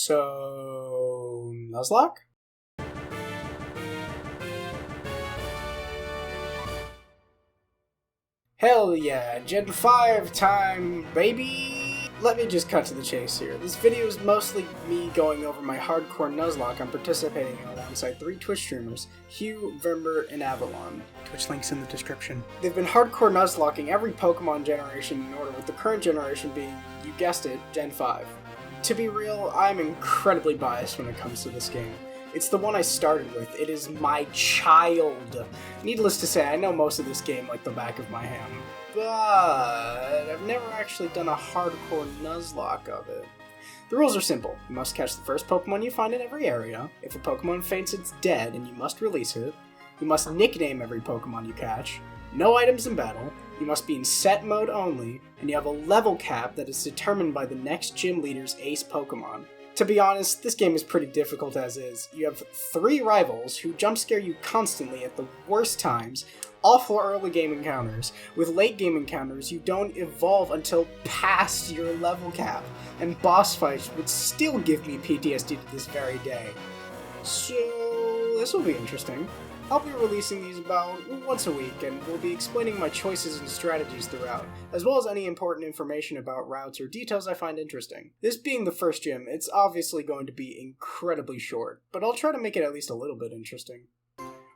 So, Nuzlocke? Hell yeah, Gen 5 time, baby! Let me just cut to the chase here. This video is mostly me going over my hardcore Nuzlocke I'm participating in alongside 3 Twitch streamers, Hugh, Vimber, and Avalon. Twitch links in the description. They've been hardcore Nuzlocking every Pokemon generation in order, with the current generation being, you guessed it, Gen 5. To be real, I'm incredibly biased when it comes to this game. It's the one I started with. It is my child. Needless to say, I know most of this game like the back of my hand, but I've never actually done a hardcore Nuzlocke of it. The rules are simple. You must catch the first Pokemon you find in every area. If a Pokemon faints, it's dead, and you must release it. You must nickname every Pokemon you catch. No items in battle. You must be in set mode only, and you have a level cap that is determined by the next gym leader's ace Pokemon. To be honest, this game is pretty difficult as is. You have 3 rivals who jump scare you constantly at the worst times, awful early game encounters. With late game encounters, you don't evolve until past your level cap, and boss fights would still give me PTSD to this very day. So, this will be interesting. I'll be releasing these about once a week, and will be explaining my choices and strategies throughout, as well as any important information about routes or details I find interesting. This being the first gym, it's obviously going to be incredibly short, but I'll try to make it at least a little bit interesting.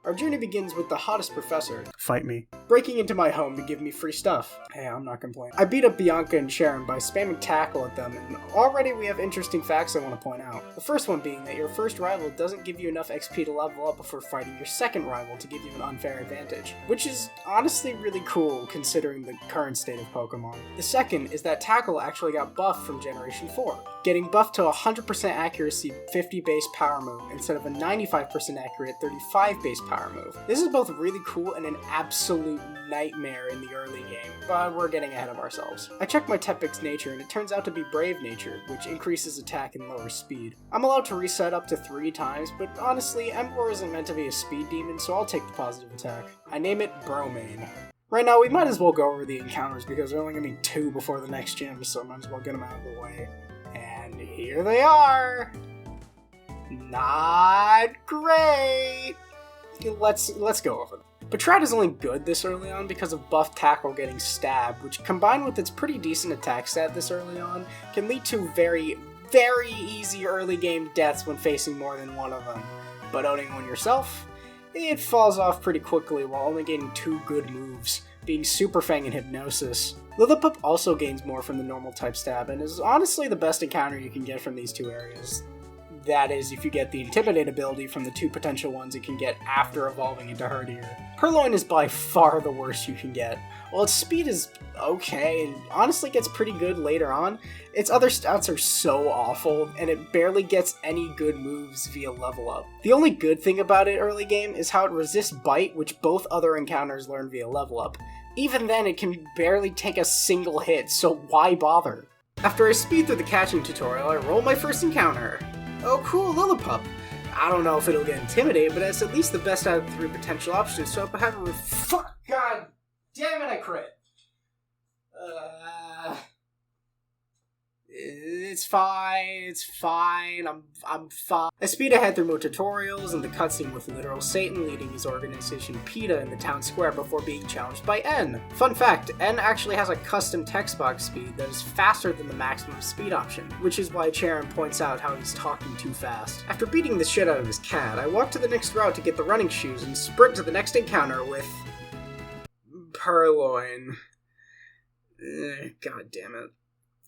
Our journey begins with the hottest professor, fight me, breaking into my home to give me free stuff. Hey, I'm not complaining. I beat up Bianca and Sharon by spamming tackle at them, and already we have interesting facts I want to point out. The first one being that your first rival doesn't give you enough XP to level up before fighting your second rival to give you an unfair advantage, which is honestly really cool considering the current state of Pokemon. The second is that tackle actually got buffed from Generation 4, getting buffed to 100% accuracy 50 base power move instead of a 95% accurate 35 base power move. This is both really cool and an absolute nightmare in the early game, but we're getting ahead of ourselves. I checked my Tepig's nature and it turns out to be Brave Nature, which increases attack and lowers speed. I'm allowed to reset up to 3 times, but honestly, Emperor isn't meant to be a speed demon, so I'll take the positive attack. I name it Bromane. Right now, we might as well go over the encounters because there are only going to be 2 before the next gym, so I might as well get them out of the way. And here they are! Not great! Let's go over them. Patrat is only good this early on because of buff tackle getting stabbed, which combined with its pretty decent attack stat this early on, can lead to very, very easy early game deaths when facing more than one of them. But owning one yourself, it falls off pretty quickly while only gaining 2 good moves, being Super Fang and Hypnosis. Lillipup also gains more from the normal type stab, and is honestly the best encounter you can get from these 2 areas. That is, if you get the Intimidate ability from the 2 potential ones it can get after evolving into Herdier. Purloin is by far the worst you can get. While its speed is okay, and honestly gets pretty good later on, its other stats are so awful, and it barely gets any good moves via level up. The only good thing about it early game is how it resists Bite, which both other encounters learn via level up. Even then, it can barely take a single hit, so why bother? After I speed through the catching tutorial, I roll my first encounter. Oh cool, Lillipup. I don't know if it'll get Intimidate, but it's at least the best out of the 3 potential options, so if I have a fuck, god damn it, I crit. It's fine, I'm fine. I speed ahead through more tutorials and the cutscene with literal Satan leading his organization PETA in the town square before being challenged by N. Fun fact, N actually has a custom text box speed that is faster than the maximum speed option, which is why Charon points out how he's talking too fast. After beating the shit out of his cat, I walk to the next route to get the running shoes and sprint to the next encounter with Purloin. God damn it.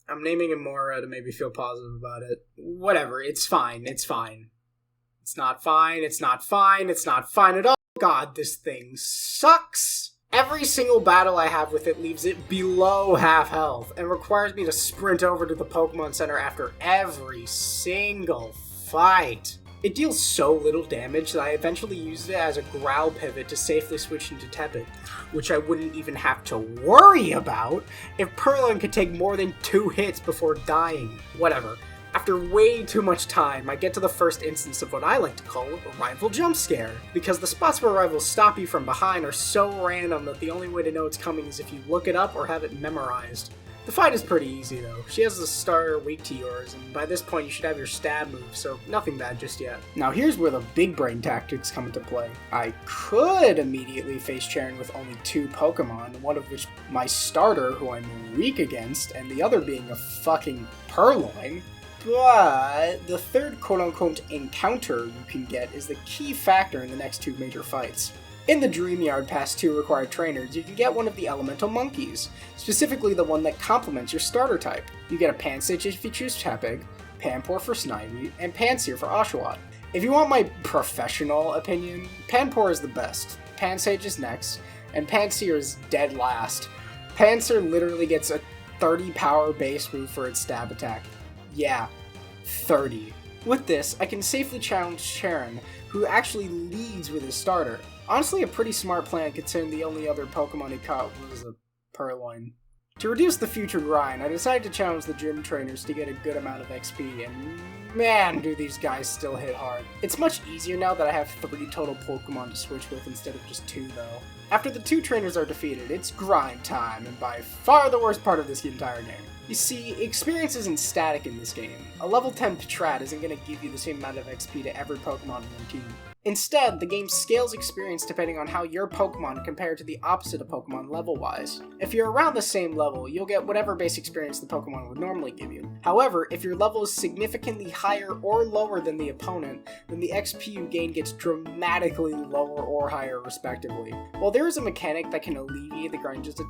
I'm naming him Mora to make me feel positive about it. Whatever, it's fine. It's not fine at all. God, this thing sucks! Every single battle I have with it leaves it below half health, and requires me to sprint over to the Pokemon Center after every single fight. It deals so little damage that I eventually used it as a growl pivot to safely switch into Tepig, which I wouldn't even have to worry about if Purloin could take more than 2 hits before dying. Whatever. After way too much time, I get to the first instance of what I like to call a rival jump scare, because the spots where rivals stop you from behind are so random that the only way to know it's coming is if you look it up or have it memorized. The fight is pretty easy though. She has a star weak to yours, and by this point you should have your stab move, so nothing bad just yet. Now here's where the big brain tactics come into play. I could immediately face Charen with only 2 Pokemon, one of which my starter, who I'm weak against, and the other being a fucking Purloin. But the third quote-unquote encounter you can get is the key factor in the next 2 major fights. In the Dream Yard past 2 required trainers, you can get one of the elemental monkeys, specifically the one that complements your starter type. You get a Pansage if you choose Tepig, Panpour for Snivy, and Pansear for Oshawott. If you want my professional opinion, Panpour is the best, Pansage is next, and Pansear is dead last. Pansear literally gets a 30 power base move for its stab attack. Yeah, 30. With this, I can safely challenge Charen, who actually leads with his starter. Honestly, a pretty smart plan considering the only other Pokemon he caught was a Purloin. To reduce the future grind, I decided to challenge the gym trainers to get a good amount of XP, and man, do these guys still hit hard. It's much easier now that I have 3 total Pokemon to switch with instead of just 2 though. After the 2 trainers are defeated, it's grind time, and by far the worst part of this entire game. You see, experience isn't static in this game. A level 10 Patrat isn't going to give you the same amount of XP to every Pokemon in your team. Instead, the game scales experience depending on how your Pokemon compare to the opposite of Pokemon level-wise. If you're around the same level, you'll get whatever base experience the Pokemon would normally give you. However, if your level is significantly higher or lower than the opponent, then the XP you gain gets dramatically lower or higher respectively. While there is a mechanic that can alleviate the grind just a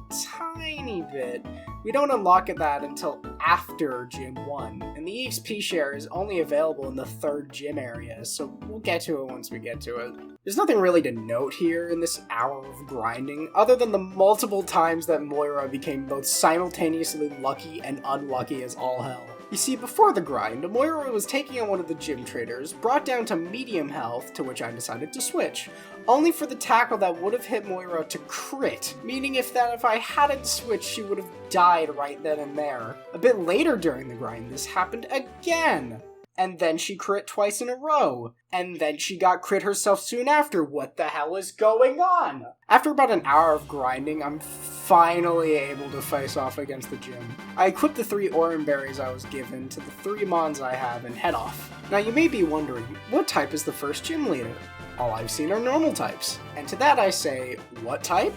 tiny bit, we don't unlock that until after Gym 1, and the EXP share is only available in the 3rd gym area, so we'll get to it once we get to it. There's nothing really to note here in this hour of grinding, other than the multiple times that Moira became both simultaneously lucky and unlucky as all hell. You see, before the grind, Moira was taking on one of the gym traders, brought down to medium health, to which I decided to switch, only for the tackle that would have hit Moira to crit, meaning if I hadn't switched, she would have died right then and there. A bit later during the grind, this happened again! And then she crit twice in a row. And then she got crit herself soon after. What the hell is going on? After about an hour of grinding, I'm finally able to face off against the gym. I equip the 3 Oran Berries I was given to the 3 Mons I have and head off. Now you may be wondering, what type is the first gym leader? All I've seen are normal types. And to that I say, what type?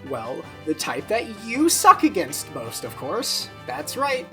Well, the type that you suck against most, of course. That's right.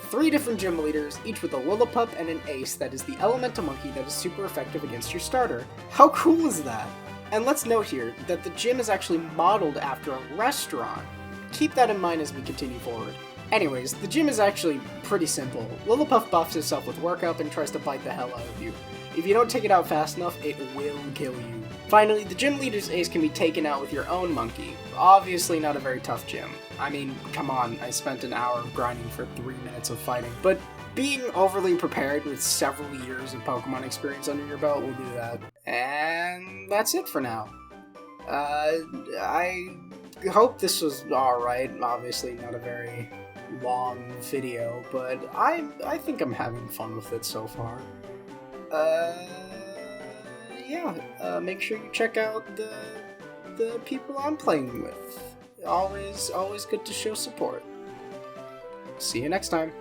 3 different gym leaders, each with a Lillipup and an Ace that is the elemental monkey that is super effective against your starter. How cool is that? And let's note here that the gym is actually modeled after a restaurant. Keep that in mind as we continue forward. Anyways, the gym is actually pretty simple. Lillipup buffs itself with Work Up and tries to bite the hell out of you. If you don't take it out fast enough, it will kill you. Finally, the gym leader's ace can be taken out with your own monkey. Obviously not a very tough gym. I mean, come on, I spent an hour of grinding for 3 minutes of fighting. But being overly prepared with several years of Pokemon experience under your belt will do that. And that's it for now. I hope this was alright. Obviously not a very long video, but I think I'm having fun with it so far. Yeah, make sure you check out the people I'm playing with. Always good to show support. See you next time.